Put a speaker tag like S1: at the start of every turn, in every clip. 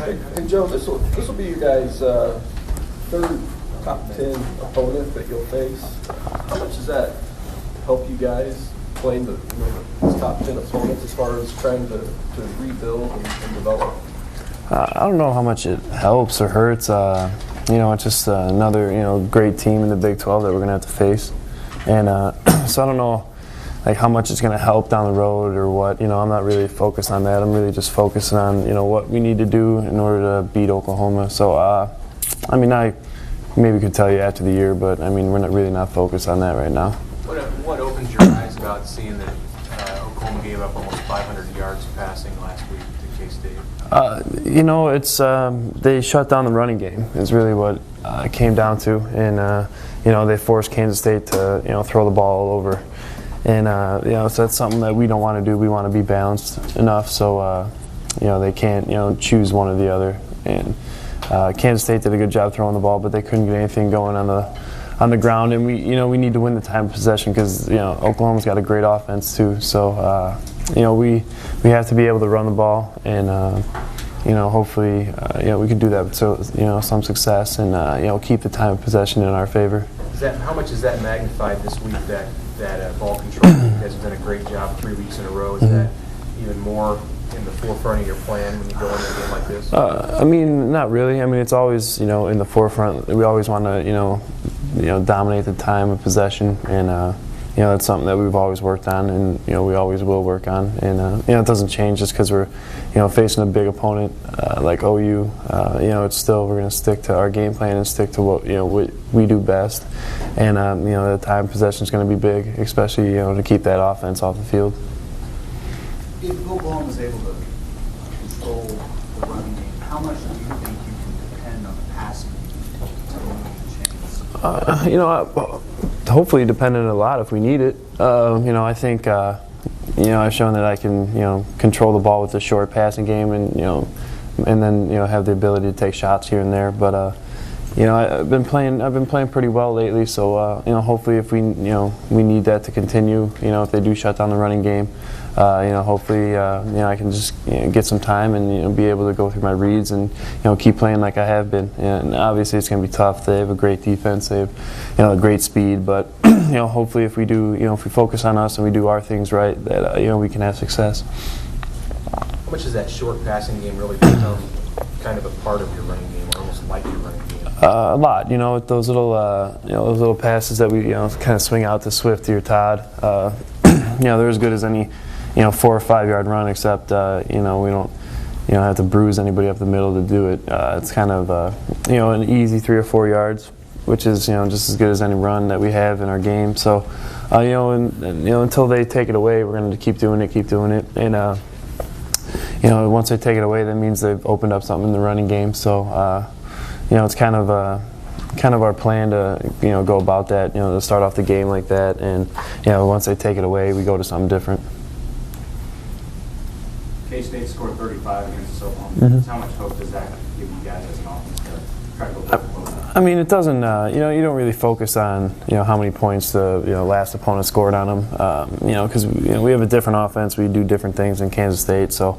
S1: Hey Joe, this will be your guys' third top 10 opponent that you'll face. How much does that help you guys playing these top 10 opponents as far as trying to rebuild and develop?
S2: I don't know how much it helps or hurts. It's just another great team in the Big 12 that we're going to have to face, and so I don't know how much it's going to help down the road or what. I'm not really focused on that. I'm really just focusing on what we need to do in order to beat Oklahoma. So I maybe could tell you after the year, but we're not focused on that right now.
S3: What opens your eyes about seeing that Oklahoma gave up almost 500 yards passing last week to K-State?
S2: It's they shut down the running game is really what it came down to, and they forced Kansas State to throw the ball all over, and so that's something that we don't want to do. We want to be balanced enough so they can't choose one or the other. And Kansas State did a good job throwing the ball, but they couldn't get anything going on the ground, and we need to win the time of possession because Oklahoma's got a great offense too. So we have to be able to run the ball, and hopefully we can do that with some success, and keep the time of possession in our favor.
S3: How much is that magnified this week? That ball control? You guys have done a great job 3 weeks in a row. Is that even more in the forefront of your plan when you go into a game like this?
S2: Not really. It's always in the forefront. We always want to dominate the time of possession, and that's something that we've always worked on, and we always will work on, and it doesn't change just because we're facing a big opponent like OU. It's still, we're going to stick to our game plan and stick to what we do best, and the time of possession is going to be big, especially to keep that offense off the field.
S4: If Oklahoma is able to control the running game, how much do you think you can depend on the passing to win the chance?
S2: Hopefully dependent a lot if we need it. I think I've shown that I can control the ball with the short passing game, and then have the ability to take shots here and there. But I've been playing pretty well lately. So hopefully if we need that to continue, if they do shut down the running game, hopefully I can just get some time and be able to go through my reads and keep playing like I have been. And obviously it's going to be tough. They have a great defense. They have great speed. But hopefully if we do if we focus on us and we do our things right, that we can have success.
S3: How much is that short passing game really become kind of a part of your running game, or almost like your running game?
S2: A lot. Those little passes that we kind of swing out to Swifty or Todd. They're as good as any 4 or 5 yard run, except we don't have to bruise anybody up the middle to do it. It's kind of an easy 3 or 4 yards, which is just as good as any run that we have in our game. So until they take it away, we're going to keep doing it, and once they take it away, that means they've opened up something in the running game. So it's kind of our plan to go about that, to start off the game like that, and once they take it away, we go to something different.
S4: K-State scored 35 against Oklahoma. How much hope does that give you guys as an offense to try to go both?
S2: It doesn't. You don't really focus on how many points the last opponent scored on them. Because we have a different offense. We do different things in Kansas State. So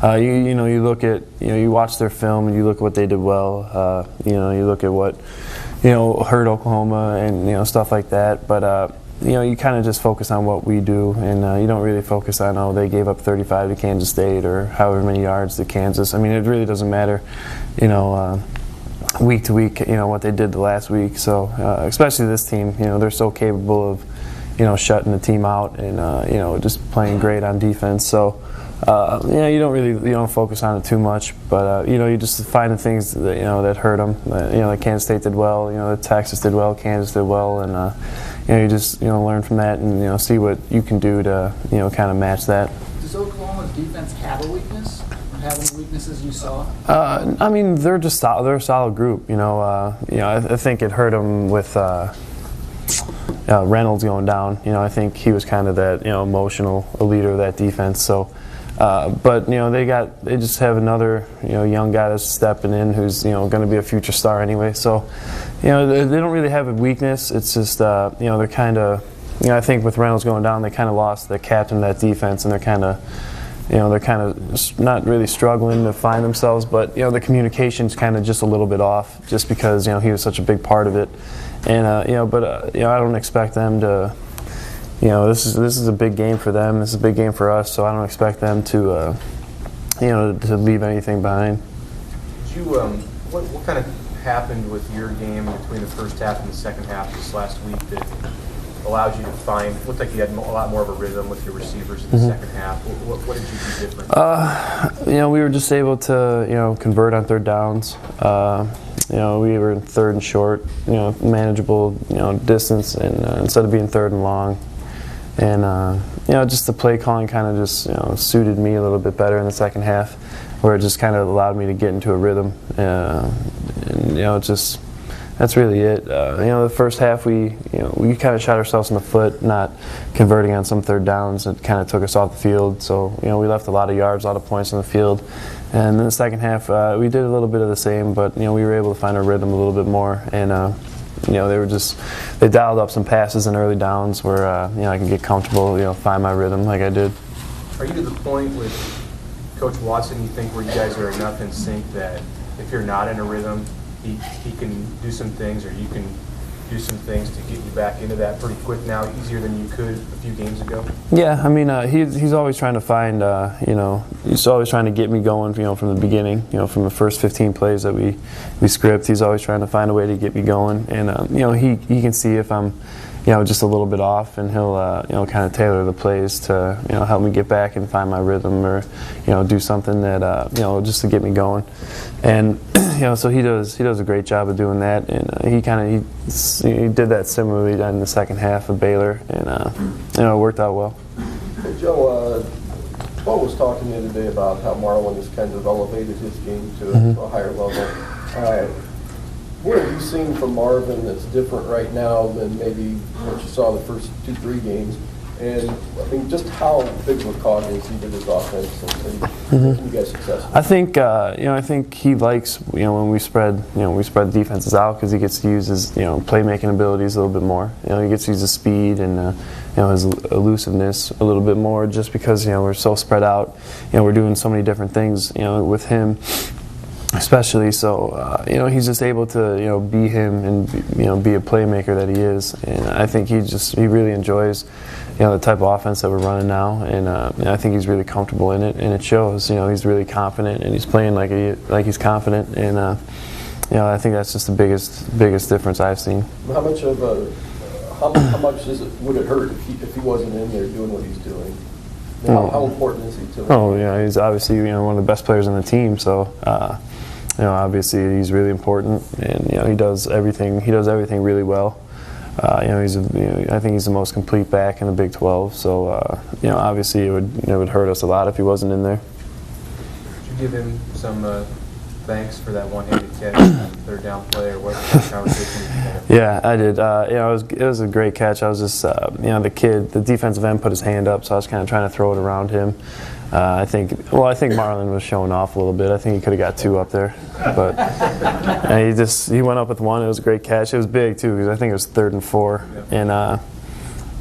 S2: you look at you watch their film and you look at what they did well. You look at what hurt Oklahoma and stuff like that. But you kind of just focus on what we do, and you don't really focus on they gave up 35 to Kansas State or however many yards to Kansas. It really doesn't matter, week to week, what they did the last week. So especially this team, they're so capable of shutting the team out and just playing great on defense. So you don't focus on it too much, but you just find the things that that hurt them. Like Kansas State did well, that Texas did well, Kansas did well, and you just learn from that and see what you can do to kind of match that.
S4: Does Oklahoma's defense have a weakness? Or have any weaknesses you saw?
S2: They're just they're a solid group. I think it hurt them with Reynolds going down. I think he was kind of that emotional leader of that defense. So. But they just have another young guy that's stepping in who's going to be a future star anyway. So they don't really have a weakness. It's just they're kind of I think with Reynolds going down, they kind of lost the captain of that defense, and they're kind of they're kind of not really struggling to find themselves, but the communication's kind of just a little bit off, just because he was such a big part of it, and I don't expect them to. This is a big game for them. This is a big game for us, so I don't expect them to to leave anything behind.
S3: Did you what kind of happened with your game between the first half and the second half this last week that allowed you to find, looked like you had a lot more of a rhythm with your receivers in the second half? What did you do different?
S2: We were just able to, convert on third downs. We were in third and short, manageable, distance, and instead of being third and long. And, just the play calling kind of just, suited me a little bit better in the second half, where it just kind of allowed me to get into a rhythm. That's really it. The first half we kind of shot ourselves in the foot, not converting on some third downs. It kind of took us off the field. So, we left a lot of yards, a lot of points on the field. And in the second half, we did a little bit of the same, but, we were able to find our rhythm a little bit more. And, they dialed up some passes in early downs where, I can get comfortable, find my rhythm like I did.
S3: Are you to the point with Coach Watson, you think, where you guys are enough in sync that if you're not in a rhythm, he can do some things, or you can do some things to get you back into that pretty quick now, easier than you could a few games ago?
S2: Yeah, I mean, he's always trying to find, he's always trying to get me going, from the beginning, from the first 15 plays that we script. He's always trying to find a way to get me going, and he can see if I'm, just a little bit off, and he'll, kind of tailor the plays to, help me get back and find my rhythm, or, do something that, just to get me going. And, so he does a great job of doing that, and he did that similarly in the second half of Baylor, and, it worked out well.
S1: Hey, Joe, Paul was talking the other day about how Marlon has kind of elevated his game to a higher level. What have you seen from Marvin that's different right now than maybe what you saw the first 2-3 games? And I mean, just how big of a cog is he to his offense and making you guys successful?
S2: I think he likes when we spread defenses out, because he gets to use his playmaking abilities a little bit more. He gets to use his speed and his elusiveness a little bit more, just because we're so spread out. We're doing so many different things with him. Especially, so he's just able to be him and be a playmaker that he is, and I think he really enjoys the type of offense that we're running now, and I think he's really comfortable in it, and it shows. He's really confident, and he's playing like he's confident, and I think that's just the biggest difference I've seen.
S1: How much would it hurt if he wasn't in there doing what he's doing? How important is he to him?
S2: Oh yeah, he's obviously one of the best players on the team, so. Obviously he's really important, and he does everything. He does everything really well. I think he's the most complete back in the Big 12. So obviously it would hurt us a lot if he wasn't in there.
S3: Did you give him some thanks for that one-handed catch, third down play, or what conversation?
S2: Yeah, I did. It was a great catch. I was just the defensive end put his hand up, so I was kind of trying to throw it around him. I think Marlon was showing off a little bit. I think he could have got 2 up there, but he went up with 1. It was a great catch. It was big too, because I think it was 3rd and 4, and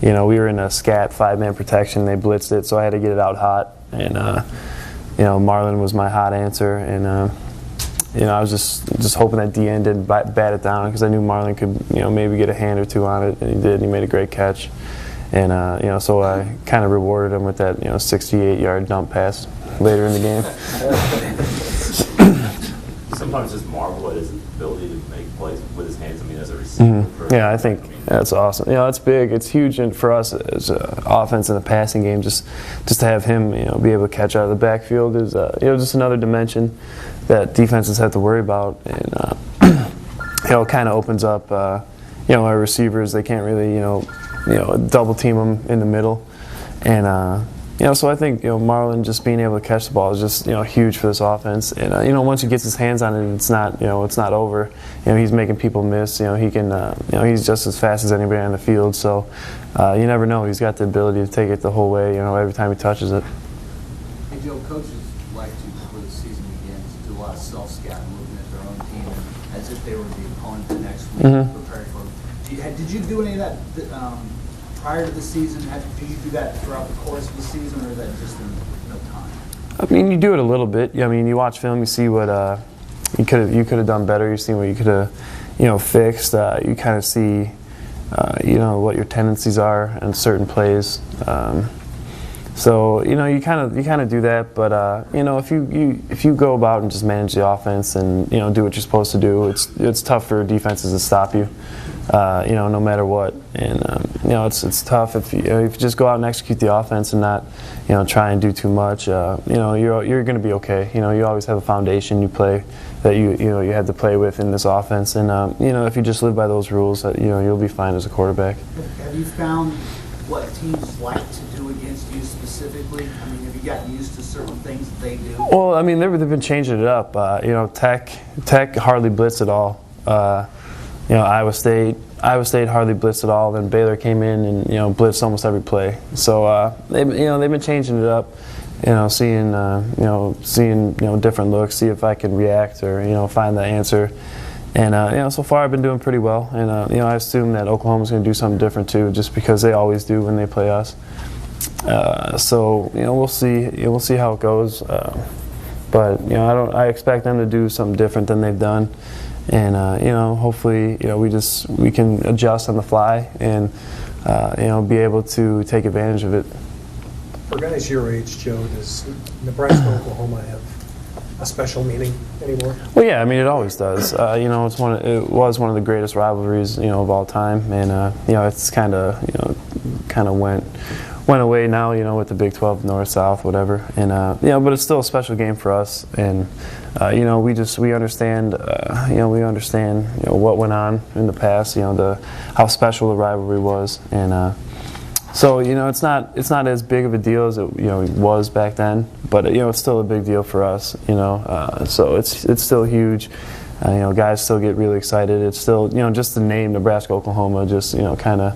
S2: we were in a scat 5-man protection. They blitzed it, so I had to get it out hot, and Marlon was my hot answer, and I was just hoping that D-end didn't bat it down, because I knew Marlon could maybe get a hand or 2 on it, and he did. He made a great catch. And so I kind of rewarded him with that 68-yard dump pass later in the game.
S5: Sometimes just marvel at his ability to make plays with his hands. I mean, as a receiver.
S2: Yeah, I think that's awesome. That's big. It's huge, and for us as an offense in the passing game, just to have him be able to catch out of the backfield is just another dimension that defenses have to worry about, and it kind of opens up our receivers. They can't really double team them in the middle, and so I think Marlon just being able to catch the ball is just huge for this offense. And once he gets his hands on it, it's not over. He's making people miss. He can he's just as fast as anybody on the field. So you never know. He's got the ability to take it the whole way. Every time he touches it.
S4: Hey Joe, coaches like to, before the season begins, do a lot of self-scouting, looking at their own team as if they were the opponent the next week, preparing for them. Did you do any of that prior to the season? Did you do that throughout the course of the season, or is that just in no time?
S2: I mean, you do it a little bit. I mean, you watch film, you see what you could have done better. You see what you could have, fixed. You kind of see, what your tendencies are in certain plays. So you kind of do that. But if you go about and just manage the offense and do what you're supposed to do, it's tough for defenses to stop you. No matter what, and it's tough if you just go out and execute the offense and not try and do too much. You're going to be okay. You always have a foundation you play that you had to play with in this offense, and if you just live by those rules, you'll be fine as a quarterback.
S4: Have you found what teams like to do against you specifically? I mean, have you gotten used to certain things that they do?
S2: Well, I mean, they've been changing it up. Tech hardly blitz at all. Iowa State hardly blitzed at all. Then Baylor came in and blitzed almost every play. So they've been changing it up. Seeing different looks, see if I can react or find the answer. And so far I've been doing pretty well. And I assume that Oklahoma's going to do something different too, just because they always do when they play us. So we'll see. We'll see how it goes. But I expect them to do something different than they've done. And hopefully, we can adjust on the fly and be able to take advantage of it.
S6: For guys your age, Joe, does Nebraska, Oklahoma have a special meaning anymore?
S2: Well, yeah, I mean it always does. It was one of the greatest rivalries of all time, and it's kind of went away now, with the Big 12 North South, whatever, and but it's still a special game for us, and we understand what went on in the past, how special the rivalry was, and so it's not as big of a deal as it was back then, but it's still a big deal for us, so it's still huge. Guys still get really excited. It's still just the name Nebraska Oklahoma just kind of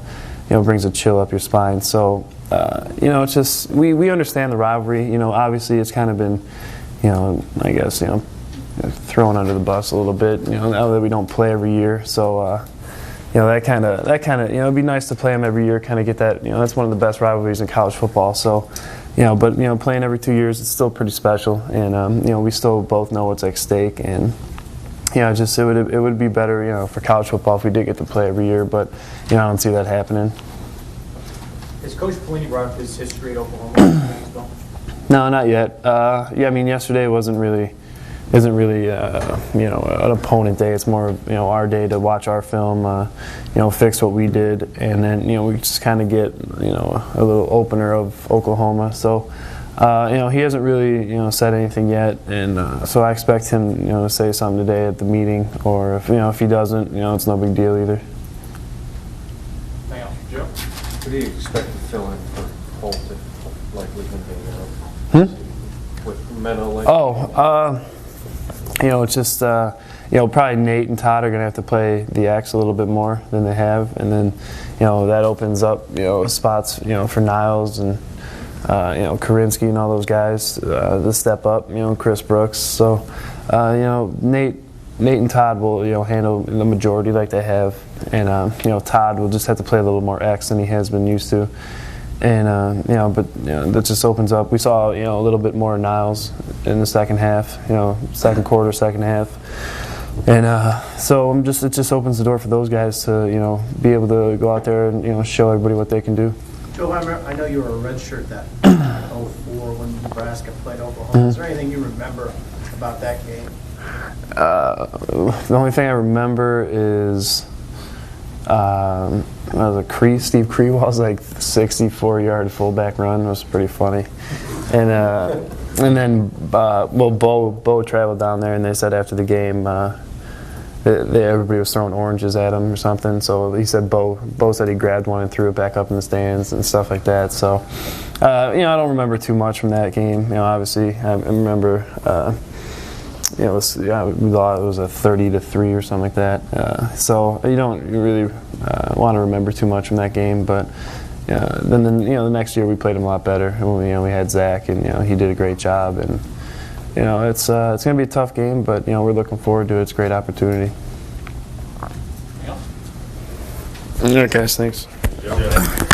S2: brings a chill up your spine. So it's just we understand the rivalry. Obviously it's kind of been I guess thrown under the bus a little bit. Now that we don't play every year, so. That kind of it'd be nice to play them every year, kind of get that, that's one of the best rivalries in college football. So, but playing every 2 years, it's still pretty special, and we still both know what's at stake, and it would be better, for college football if we did get to play every year, but I don't see that happening.
S3: Has Coach Pelini brought up his history at Oklahoma?
S2: No, not yet. I mean, yesterday isn't really an opponent day. It's more our day to watch our film, fix what we did, and then we just kind of get a little opener of Oklahoma. So he hasn't really said anything yet, and so I expect him to say something today at the meeting, or if he doesn't, it's no big deal either.
S3: Joe?
S1: What do you expect to fill in for Holt if likely being out? With Meadow?
S2: It's just, probably Nate and Todd are going to have to play the X a little bit more than they have. And then, that opens up, spots, for Niles and, Karinsky and all those guys to step up, Chris Brooks. So, Nate and Todd will, handle the majority like they have. And, Todd will just have to play a little more X than he has been used to. And that just opens up. We saw a little bit more Niles in the second half, second quarter, second half, and so it just opens the door for those guys to be able to go out there and show everybody what they can do.
S6: Joe, I know you were a redshirt that 2004 when Nebraska played Oklahoma. Mm-hmm. Is there anything you remember about that game?
S2: The only thing I remember is. Steve Creewall's 64-yard fullback run was pretty funny, and then Bo traveled down there, and they said after the game everybody was throwing oranges at him or something. So he said Bo said he grabbed one and threw it back up in the stands and stuff like that. So I don't remember too much from that game. Obviously I remember. We thought it was a 30-3 or something like that. So you don't really want to remember too much from that game. But then the next year we played them a lot better. We had Zach, and he did a great job. And it's going to be a tough game, but we're looking forward to it. It's a great opportunity.
S3: Yeah.
S2: All right, guys. Thanks.
S5: Yeah.